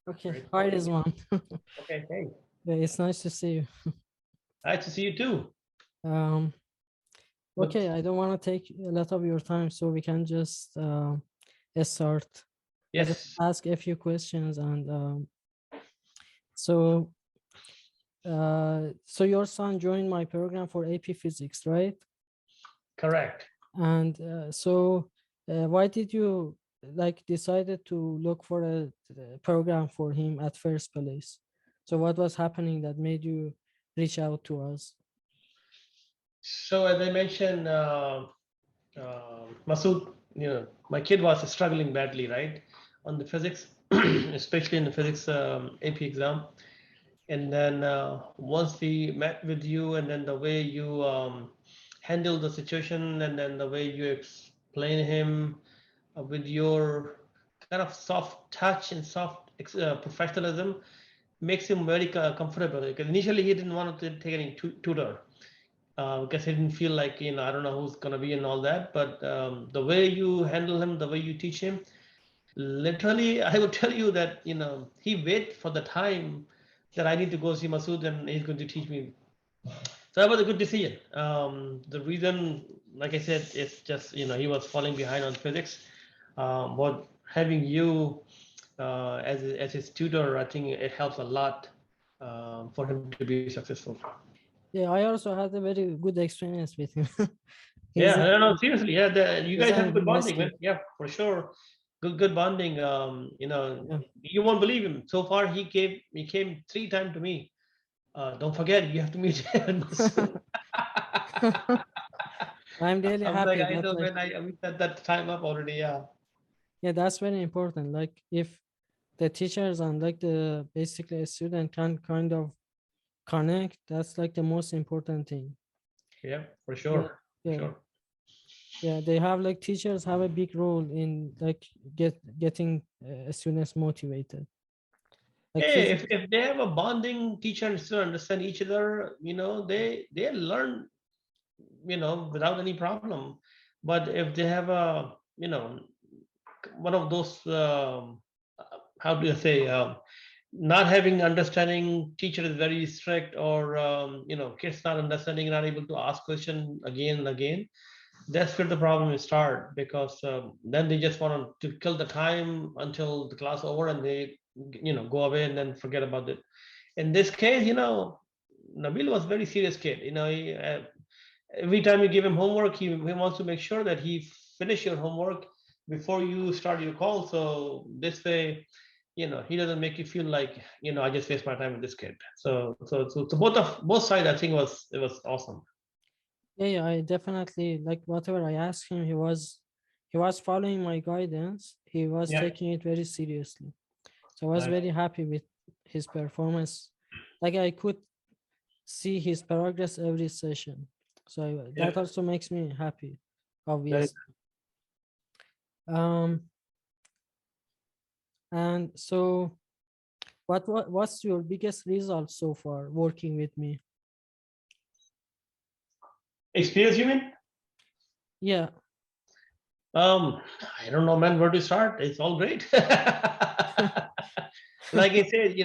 Okay. Very Hi, cool. Rizwan. Okay, hey. Yeah, it's nice to see you. Nice to see you too. Um, But okay, I don't want to take a lot of your time, so we can just start. I just yes, ask a few questions, and so so your son joined my program for AP Physics, right? correct. And so why did you like decided to look for a program for him at first place? So what was happening that made you reach out to us? So as I mentioned, Masood, my kid was struggling badly, right, on the physics, especially in the physics AP exam. And then once we met with you, and then the way you handle the situation, and then the way you explain him with your kind of soft touch and soft professionalism makes him very comfortable. Because initially he didn't want to take any tutor because he didn't feel like, I don't know who's gonna be and all that. But the way you handle him, the way you teach him, literally, I would tell you that he wait for the time that I need to go see Masood and he's going to teach me. So that was a good decision. The reason, like I said, it's just he was falling behind on physics. But having you as his tutor, I think it helps a lot for him to be successful. Yeah, I also had a very good experience with him. Yeah, he's a no, no, seriously, yeah, you he's guys have a a good nice bonding, man. kid. Yeah, for sure, good bonding. Yeah. You won't believe him. So far, he came 3 times to me. Don't forget, you have to meet him soon. I'm really I was like, happy I that know, like man. I set that time up already. Yeah, yeah, that's very important. Like if the teachers and like the basically a student can kind of connect, that's like the most important thing. yeah, for Yeah. sure, for Yeah. sure. Yeah, they have like teachers have a big role in like getting students motivated. Like Hey, physics. if they have a bonding teacher and student understand each other, they learn, without any problem. But if they have a, one of those, how do you say, not having understanding, teacher is very strict, or kids not understanding, not able to ask question again and again, that's where the problem will start, because then they just want to kill the time until the class over, and they go away and then forget about it. In this case, Nabil was very serious kid. Every time you give him homework, he wants to make sure that he finish your homework before you start your call. So this way, he doesn't make you feel like, I just waste my time with this kid. So both sides, I think it was awesome. Yeah, yeah, I definitely like whatever I asked him, he was following my guidance. He was Yeah. taking it very seriously. So I was Nice. very happy with his performance. Like I could see his progress every session. So Yeah. that also makes me happy, Very. obviously. Um, and so what's your biggest result so far working with me? Experience, you mean? Yeah. Um, I don't know, man, where to start. It's all great. Like I said,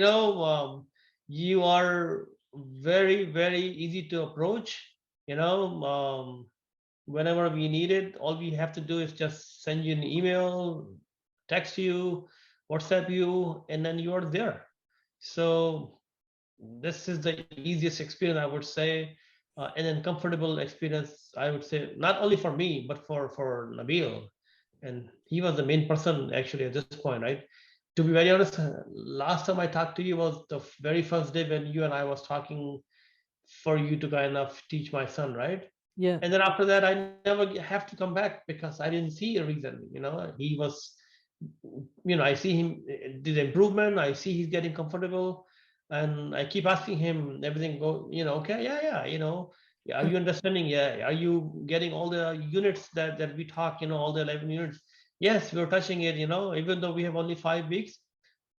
you are very, very easy to approach. You know, whenever we need it, all we have to do is just send you an email, text you, WhatsApp you, and then you are there. So this is the easiest experience, I would say, and then comfortable experience, I would say, not only for me but for Nabil, and he was the main person actually at this point, right? To be very honest, last time I talked to you was the very first day when you and I was talking for you to kind of teach my son, right? Yeah. And then after that, I never have to come back because I didn't see a reason. He was, I see him did improvement. I see he's getting comfortable, and I keep asking him everything. Okay, yeah, yeah. Are you understanding? Yeah. Are you getting all the units that we talk? All the 11 units. Yes, we're touching it. Even though we have only 5 weeks,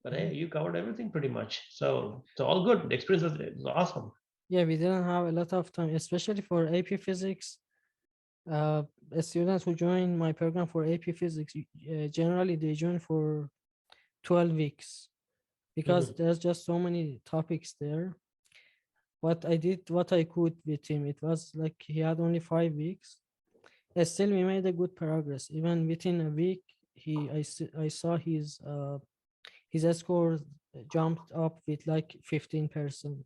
but Mhm. hey, you covered everything pretty much. So all good. The experience was awesome. Yeah, we didn't have a lot of time, especially for AP Physics. Uh, Students who join my program for AP Physics, generally they join for 12 weeks. because Mhm. there's just so many topics there. But I did what I could with him. It was like he had only 5 weeks. Still, we made a good progress. Even within a week, I saw his score jumped up with like 15%.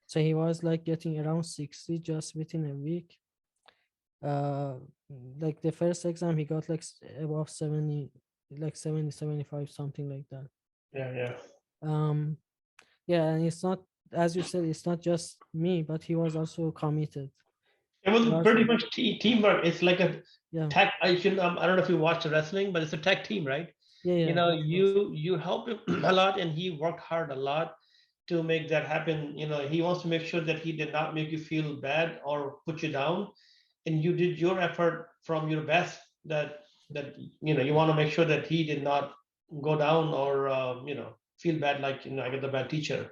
So he was like getting around 60 just within a week. Uh, like the first exam, he got like above 70, like 70, 75, something like that. Yeah, yeah. Um, yeah, and it's not, as you said, it's not just me, but he was also committed. It He was was, pretty much teamwork. It's like a yeah, tag. I don't know if you watch wrestling, but it's a tag team, right? yeah, You yeah, know, of course. you help him a lot, and he worked hard a lot to make that happen. You know, he wants to make sure that he did not make you feel bad or put you down, and you did your effort from your best. That you want to make sure that he did not go down or feel bad, like I get the bad teacher.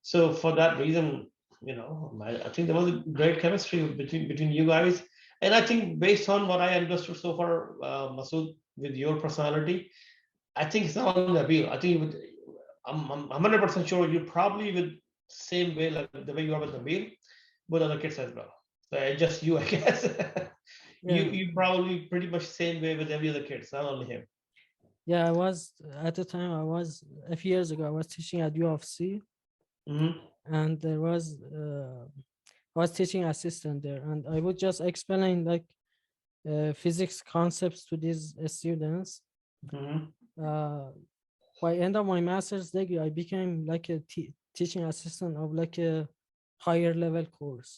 So for that reason, I think there was a great chemistry between you guys, and I think based on what I understood so far, Masood, with your personality, I think it's not only Nabil. I think you would. I'm 100% sure you probably would same way like the way you are with Nabil, with other kids as well. So just you, I guess. you Yeah, you probably pretty much same way with every other kids, not only him. yeah. I was at the time. I was a few years ago. I was teaching at U of C, Hmm. and there was I was teaching assistant there, and I would just explain like physics concepts to these students. Hmm. Uh, by end of my master's degree, I became like a teaching assistant of like a higher level course.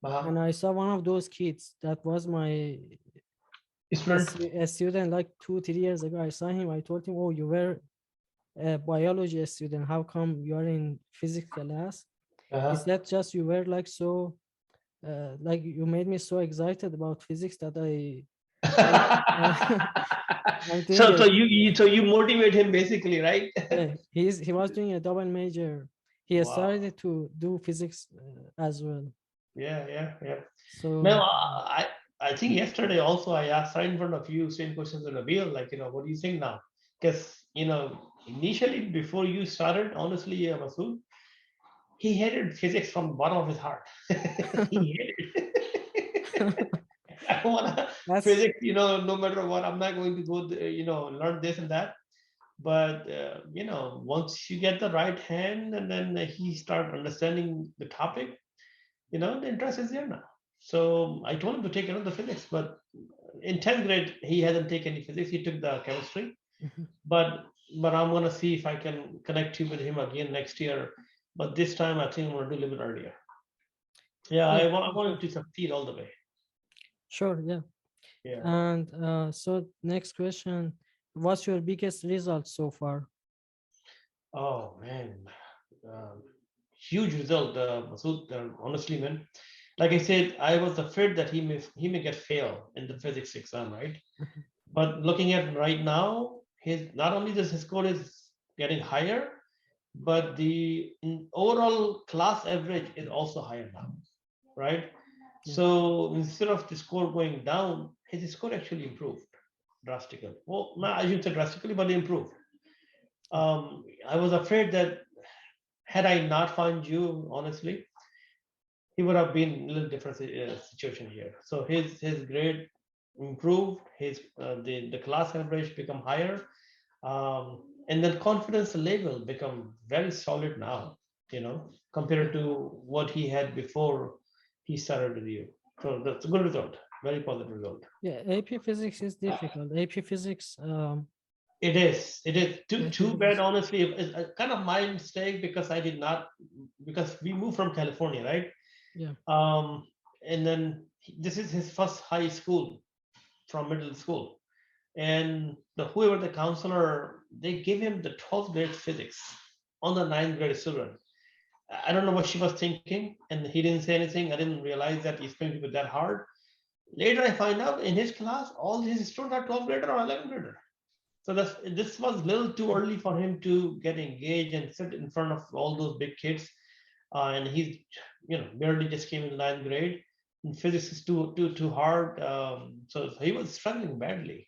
Uh-huh. And I saw one of those kids that was my Student. a student like 2 3 years ago. I saw him. I told him, "Oh, you were a biology student. How come you are in physics class?" He Uh-huh. said, "Just you were like so, like you made me so excited about physics that I I'm doing so it." you motivate him basically, right? Yeah, he was doing a double major. He Wow. started to do physics as well. Yeah, yeah, yeah. Now, So I think yesterday also I asked right in front of you same questions on the wheel, like what do you think now? Because initially before you started, honestly, Masood, he hated physics from the bottom of his heart. He hated. I don't want to that's physics, no matter what. I'm not going to go, learn this and that. But once you get the right hand, and then he start understanding the topic, the interest is there now. So I told him to take another physics, but in 10th grade he hasn't taken any physics. He took the chemistry, Mhm. but I'm gonna see if I can connect you with him again next year. But this time I think I'm gonna do a little bit earlier. Yeah, Yeah, I want him to succeed all the way. sure, yeah. Yeah. And so next question, what's your biggest result so far? Oh man, um, huge result, Masood. Honestly, man. Like I said, I was afraid that he may get fail in the physics exam, right? Mhm. But looking at right now, his not only does his score is getting higher, but the overall class average is also higher now, right? Yeah, So instead of the score going down, his score actually improved drastically. Well, not I shouldn't say drastically, but improved. yeah. I was afraid that had I not found you, honestly, he would have been in a little different situation here. So his grade improved, his the class average become higher, and then confidence level become very solid now. Yeah. Compared to what he had before he started with you. So that's a good result, very positive result. Yeah, AP physics is difficult. AP physics, It is. It is AP too bad, physics, honestly. It's kind of my mistake because I did not because we moved from California, right? yeah. Um, and then this is his first high school from middle school, and whoever the counselor, they gave him the 12th grade physics on the ninth grade student. I don't know what she was thinking, and he didn't say anything. I didn't realize that he's going to be that hard. Later, I find out in his class, all his students are 12th grader or 11th grader. So this was a little too early for him to get engaged and sit in front of all those big kids. And he's barely just came in the ninth grade. And physics is too hard. So he was struggling badly.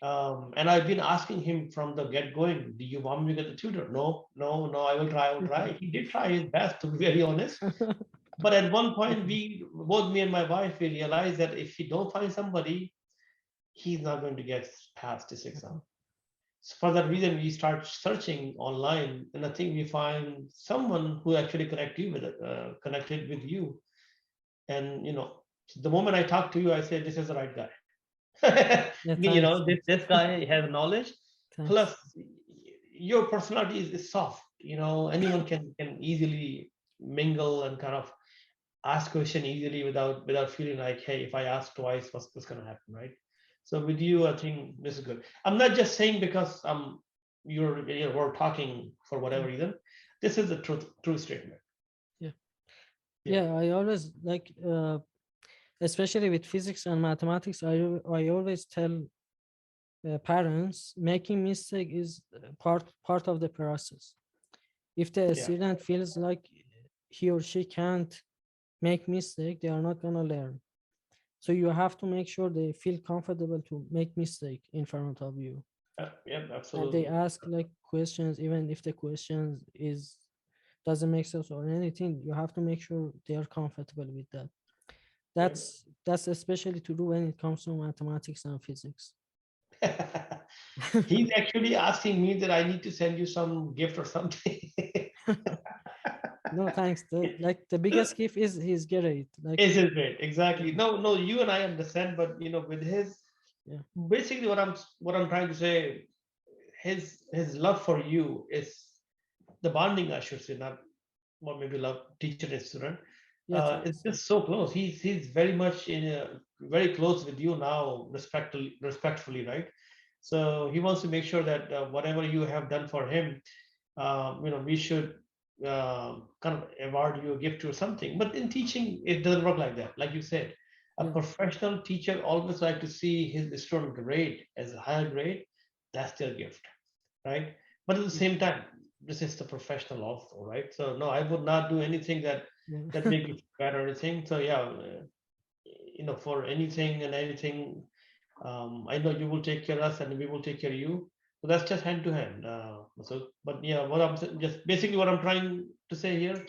And I've been asking him from the get going, do you want me to get the tutor? No, no, no, I will try, I will try. He did try his best, to be very honest. But at one point, Okay. both me and my wife, we realized that if we don't find somebody, he's not going to get past this exam. So for that reason, we start searching online, and I think we find someone who actually connected with you. And the moment I talk to you, I say this is the right guy. Yeah, you thanks. know, this guy has knowledge. Thanks. Plus, your personality is soft. Anyone can easily mingle and kind of ask question easily without feeling like, hey, if I ask twice, what's going to happen, right? So with you, I think this is good. I'm not just saying because we're talking for whatever Yeah. reason. This is a true statement. Yeah. Yeah. Yeah, I always like especially with physics and mathematics, I always tell parents making mistake is part of the process. If the Yeah. student feels like he or she can't make mistake, they are not gonna learn. So you have to make sure they feel comfortable to make mistake in front of you, Yeah, and they absolutely. ask like questions, even if the questions is doesn't make sense or anything. You have to make sure they are comfortable with that. Yeah. That's especially to do when it comes to mathematics and physics. He's actually asking me that I need to send you some gift or something. No, thanks. The biggest gift is his grade. Like, Is it great? yeah, Exactly. No, no, you and I understand, but with his yeah, basically what I'm trying to say, his love for you is the bonding, I should say, not what maybe love teacher and student. yeah, It's thanks. Yeah, just so close. He's very much very close with you now, respectfully, right? So he wants to make sure that whatever you have done for him, we should kind of award you a gift or something. But in teaching, it doesn't work like that. Like you said, a yeah, professional teacher always like to see his student grade as a higher grade. That's their gift, right? But at the yeah, same time, this is the professional also, right? So no, I would not do anything that yeah. make you feel bad or anything. So yeah, for anything and anything, I know you will take care of us and we will take care of you. So that's just hand to hand. But yeah, just basically what I'm trying to say here,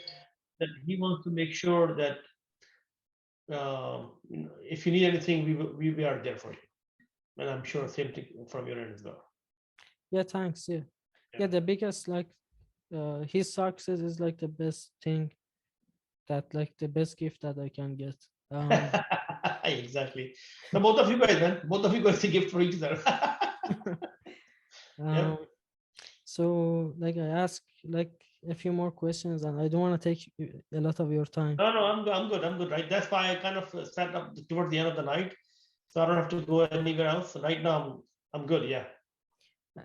that he wants to make sure that if you need anything, we are there for you. And I'm sure same thing from your end as well. Yeah, thanks. Yeah, Yeah. yeah. The biggest like his success is like the best thing that like the best gift that I can get. Exactly. So both of you guys, man, both of you guys a gift for each other. Yeah. um. So like I ask like a few more questions, and I don't want to take a lot of your time. No, no, I'm good. I'm good. Right. That's why I kind of set up toward the end of the night, so I don't have to go anywhere else. Right now, I'm good. Yeah.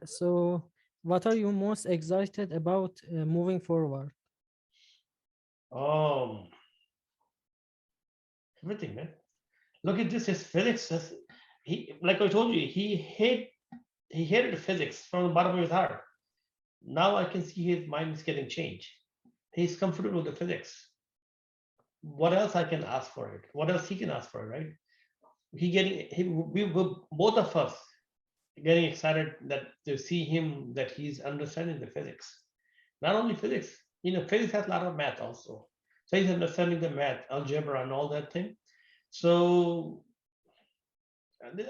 So, what are you most excited about moving forward? Um, everything, man. Look at this. His physics. Like I told you, he hated physics from the bottom of his heart. Now I can see his mind is getting changed. He's comfortable with the physics. What else I can ask for it? What else he can ask for it, right? We both of us getting excited that to see him that he's understanding the physics. Not only physics, physics has a lot of math also. So he's understanding the math, algebra, and all that thing. So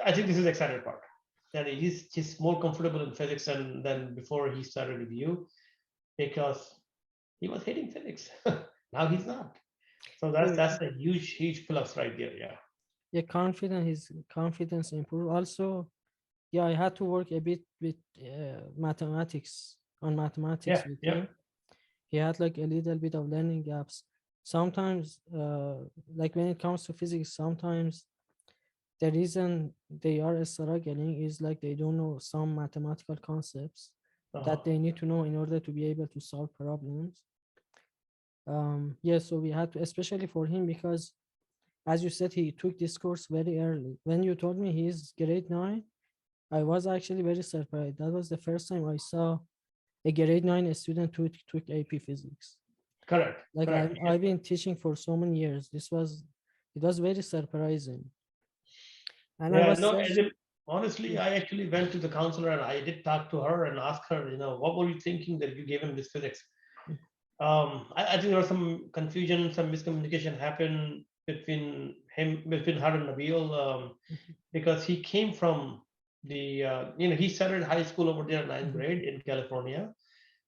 I think this is the excited part. That he's more comfortable in physics than before he started with you, because he was hating physics. Now he's not. So Yeah, that's a huge plus right there. Yeah. yeah, confident. His confidence improved. Also, yeah, I had to work a bit with mathematics Yeah. with Yeah. him. He had like a little bit of learning gaps. Sometimes, like when it comes to physics, sometimes the reason they are struggling is like they don't know some mathematical concepts Uh-huh. that they need to know in order to be able to solve problems. Yeah, so we had to, especially for him, because as you said, he took this course very early. When you told me he is grade 9, I was actually very surprised. That was the first time I saw a grade 9 student took AP physics. Correct. Like Correct. I've been teaching for so many years. It was very surprising. And I Yeah. was No. searching. Honestly, I actually went to the counselor and I did talk to her and ask her, what were you thinking that you gave him this physics? I think there was some confusion, some miscommunication happened between her and Nabil, because he came from he started high school over there, ninth Mhm. grade in California.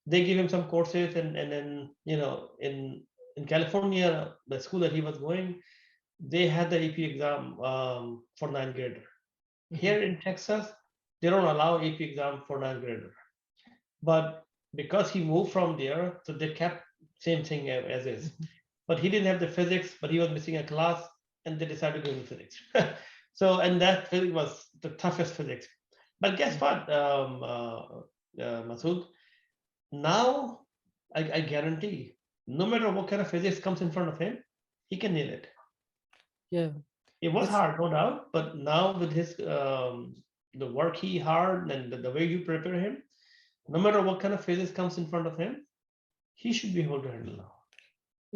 They gave him some courses, and then in California, the school that he was going, they had the AP exam for ninth grader. Mhm. Here in Texas, they don't allow AP exam for ninth grader. But because he moved from there, so they kept same thing as is. Mhm. But he didn't have the physics, but he was missing a class, and they decided to go with physics. So, and that physics was the toughest physics. But guess what, Masood? Now, I guarantee, no matter what kind of physics comes in front of him, he can nail it. Yeah, It was it's hard, no doubt, but now with his the work he hard and the way you prepare him, no matter what kind of physics comes in front of him, he should be able to handle now.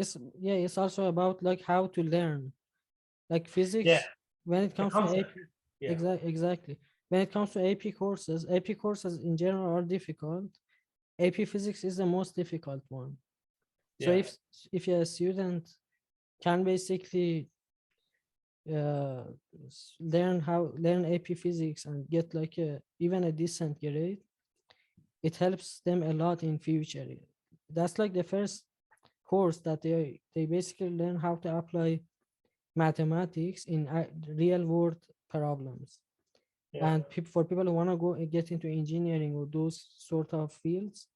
it's yeah, it's also about like how to learn. Like Yeah, physics, when it the comes to concept. AP, Yeah, exactly. When it comes to AP courses in general are difficult. AP physics is the most difficult one. So yeah. if a student can basically uh, learn AP physics and get like a even a decent grade, it helps them a lot in future. That's like the first course that they basically learn how to apply mathematics in real world problems. Yeah. And for people who want to go and get into engineering or those sort of fields,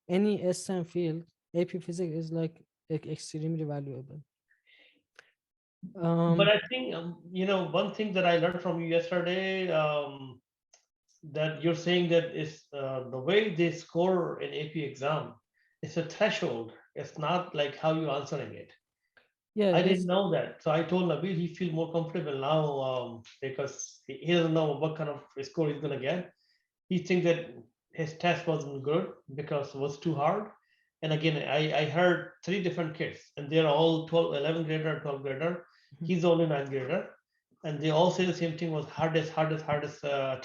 any STEM field, AP physics is like extremely valuable. But Um, I think one thing that I learned from you yesterday, that you're saying that is the way they score an AP exam. It's a threshold. It's not like how you answering it. yeah, I didn't it's know that. So I told Nabil he feel more comfortable now, because he doesn't know what kind of score he's gonna get. He thinks that his test wasn't good because it was too hard. And again, I heard three different kids, and they're all 12, 11 grader, 12 grader. Mhm. He's the only ninth grader, and they all say the same thing was hardest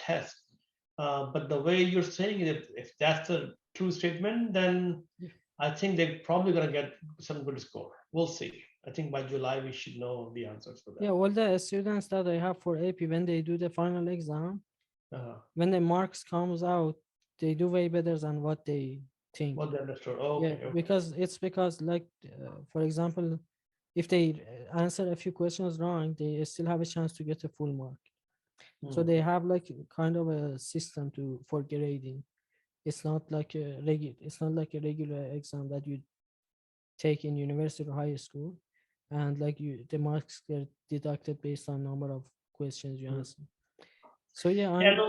test. But the way you're saying it, if that's the true statement, then Yeah, I think they're probably gonna get some good score. We'll see. I think by July we should know the answers for yeah, that. all the students that I have for AP when they do the final exam, Uh, when the marks comes out, they do way better than what they think. what they understood. Oh, Yeah, okay, okay. because like for example, if they answer a few questions wrong, they still have a chance to get a full mark. So Hmm. they have like kind of a system to for grading. It's not like a regular exam that you take in university or high school, and like the marks get deducted based on number of questions you Hmm. answer. So yeah, Yeah, I'm no,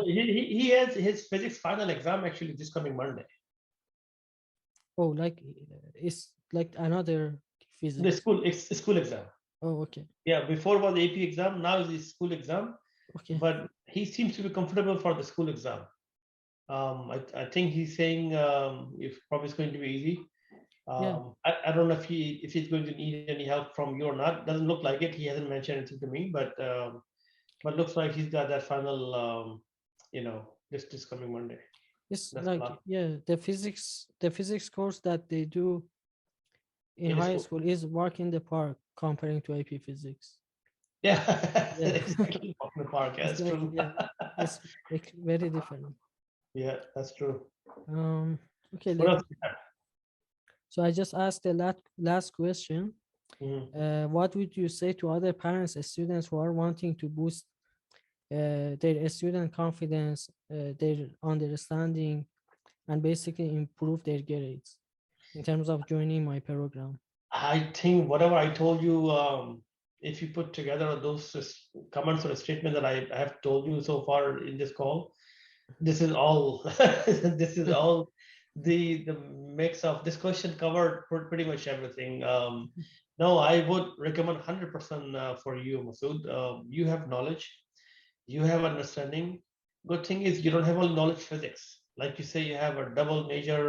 he has his physics final exam actually this coming Monday. oh like it's like another The physics. school, it's a school exam. Oh, okay, Yeah, before was AP exam, now is the school exam. okay, But he seems to be comfortable for the school exam. I think he's saying if probably it's going to be easy. yeah. I don't know if he's going to need any help from you or not. Doesn't look like it. He hasn't mentioned anything to me, but looks like he's got that final this coming Monday. It's That's the like last yeah, the physics course that they do in in high school. school is walk in the park comparing to AP physics. Yeah, Yeah, exactly. Walk in the park. Yeah, it's that's like true. yeah, it's like very different. Yeah, that's true. Um, okay, What let else? me. So I just asked the last question. Mhm. What would you say to other parents and students who are wanting to boost their student confidence, their understanding, and basically improve their grades in terms of joining my program? I think whatever I told you, if you put together those comments or statement that I have told you so far in this call, this is all. This is all the mix of this question covered pretty much everything. No, I would recommend 100% for you, Masood. You have knowledge, you have understanding. Good thing is you don't have all knowledge physics. Like you say, you have a double major.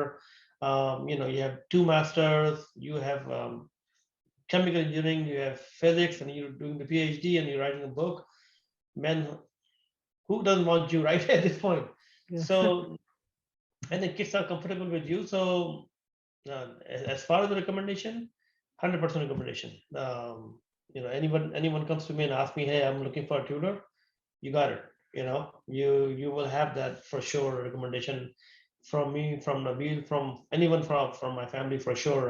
You have two masters. You have chemical engineering. You have physics, and you're doing the PhD, and you're writing a book. Man, Who doesn't want you, right? At this point. Yeah. So, and the kids are comfortable with you. So, as far as the recommendation, 100% recommendation. Anyone comes to me and asks me, hey, I'm looking for a tutor, you got it. You will have that for sure recommendation from me, from Nabil, from anyone from my family for sure.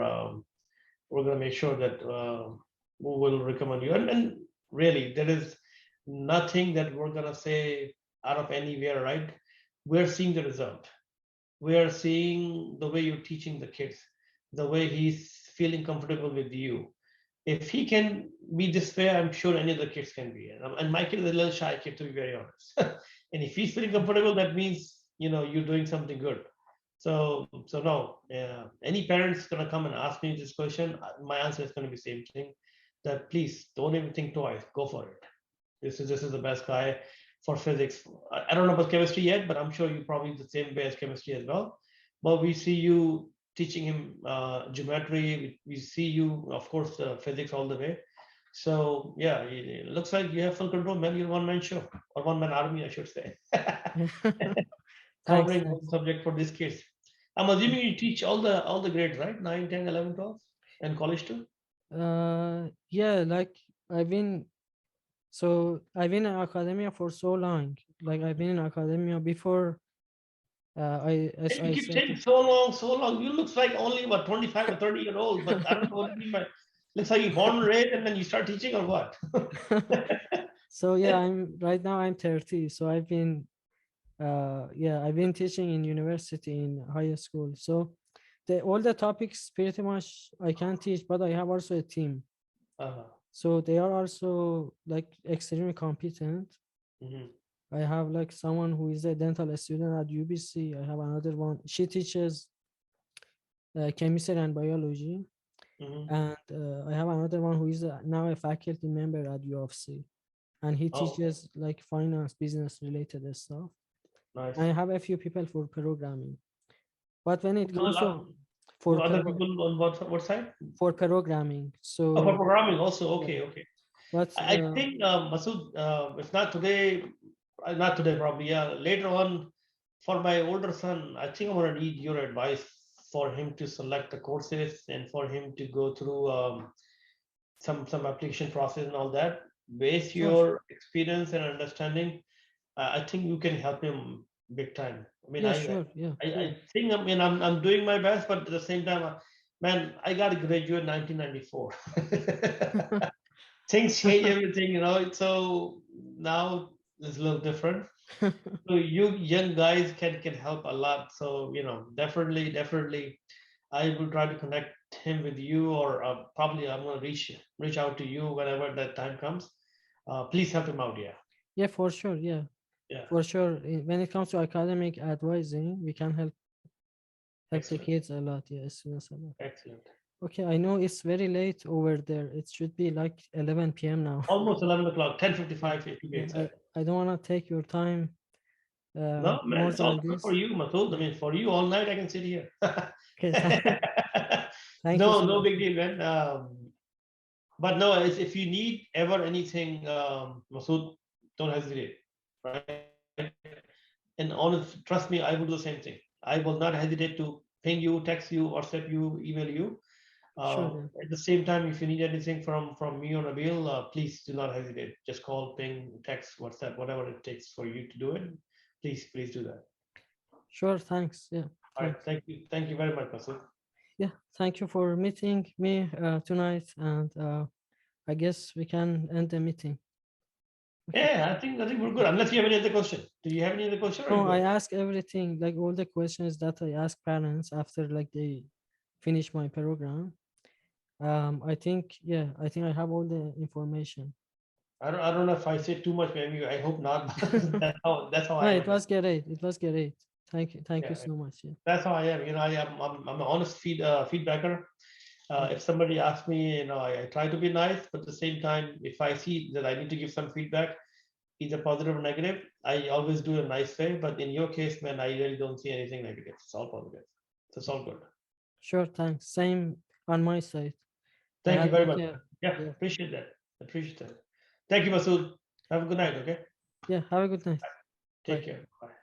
We're going to make sure that we will recommend you. And really, there is nothing that we're going to say out of anywhere, right? We're seeing the result. We are seeing the way you're teaching the kids, the way he's feeling comfortable with you. If he can be this way, I'm sure any other kids can be. And my kid is a little shy kid, to be very honest. And if he's feeling comfortable, that means you're doing something good. So no, any parents gonna come and ask me this question, my answer is gonna be same thing. That please don't even think twice. Go for it. This is the best guy for physics. I don't know about chemistry yet, but I'm sure you probably the same way as chemistry as well. But we see you teaching him geometry. We see you, of course, physics all the way. So yeah, it looks like you have full control, man. You're one man show or one man army, I should say. Thanks. Covering one subject for these kids. I'm assuming you teach all the grades, right? 9, 10, 11, 12, and college too. Yeah, like I've been I've been in academia for so long. Like I've been in academia before as And you I keep saying started. so long, so long. You looks like only what 25 or 30-year-old, but I don't know what you mean by looks like you born and raised and then you start teaching or what? So yeah, I'm 30. So I've been teaching in university in high school. So all the topics pretty much I can teach, but I have also a team. Uh-huh. So they are also like extremely competent. Mhm, I have like someone who is a dental student at UBC. I have another one. She teaches chemistry and biology. mhm. And I have another one who is now a faculty member at U of C. And he Oh, teaches like finance, business related stuff. nice. And I have a few people for programming. But when it Who comes to for other pro- people on what side? for programming, Oh, for so programming also. yeah, Okay, okay. but I think Masood, if not today, not today probably, yeah, later on for my older son, I think I'm gonna need your advice for him to select the courses and for him to go through some application process and all that. Based sure, your experience and understanding, I think you can help him big time. I mean, yeah, I sure, yeah, I think I'm doing my best, but at the same time, man, I got to graduate 1994. Things change everything, So now it's a little different. So you young guys can help a lot. So definitely, I will try to connect him with you, or probably I'm gonna reach out to you whenever that time comes. Please help him out, yeah, yeah, for sure, yeah, yeah, for sure. When it comes to academic advising, we can help the excellent, kids a lot. Yeah, students a lot. excellent. Okay, I know it's very late over there. It should be like 11 p.m. now. Almost 11 o'clock, 10:55 to be Yeah, exact. I don't want to take your time No, man, more it's all than good for this. you, Masood. I Yeah. mean, for you, all night I can sit here. Okay, thank you No, so no much. big deal, man. But no, if you need ever anything, Masood, don't hesitate, right? And honest, trust me, I will do the same thing. I will not hesitate to ping you, text you, WhatsApp you, email you. Sure, yeah. At the same time, if you need anything from me or Nabil, please do not hesitate. Just call, ping, text, WhatsApp, whatever it takes for you to do it. Please do that. Sure, thanks. Yeah, All right, thanks. thank you very much, Masood. Yeah, thank you for meeting me tonight, and I guess we can end the meeting. Okay. Yeah, I think we're good. Unless you have any other question. Do you have any other question, or are you No, I good? ask everything, like all the questions that I ask parents after like they finish my program. I think I have all the information. I don't know if I say too much, maybe I hope not. But that's how No, I it am, man. was great. It was great. Thank you Yeah, so much. Yeah. that's how I am. I'm an honest feedbacker. Yeah. If somebody asks me, I try to be nice, but at the same time, if I see that I need to give some feedback, either positive or negative, I always do it a nice way. But in your case, man, I really don't see anything negative. It's all positive. So it's all good. Sure, thanks. Same on my side. I Thank you had very like much. a Yeah, yeah. appreciate that. Appreciate that. Thank you, Masood. Have a good night, okay? Yeah, have a good night. Take Bye. care. Bye.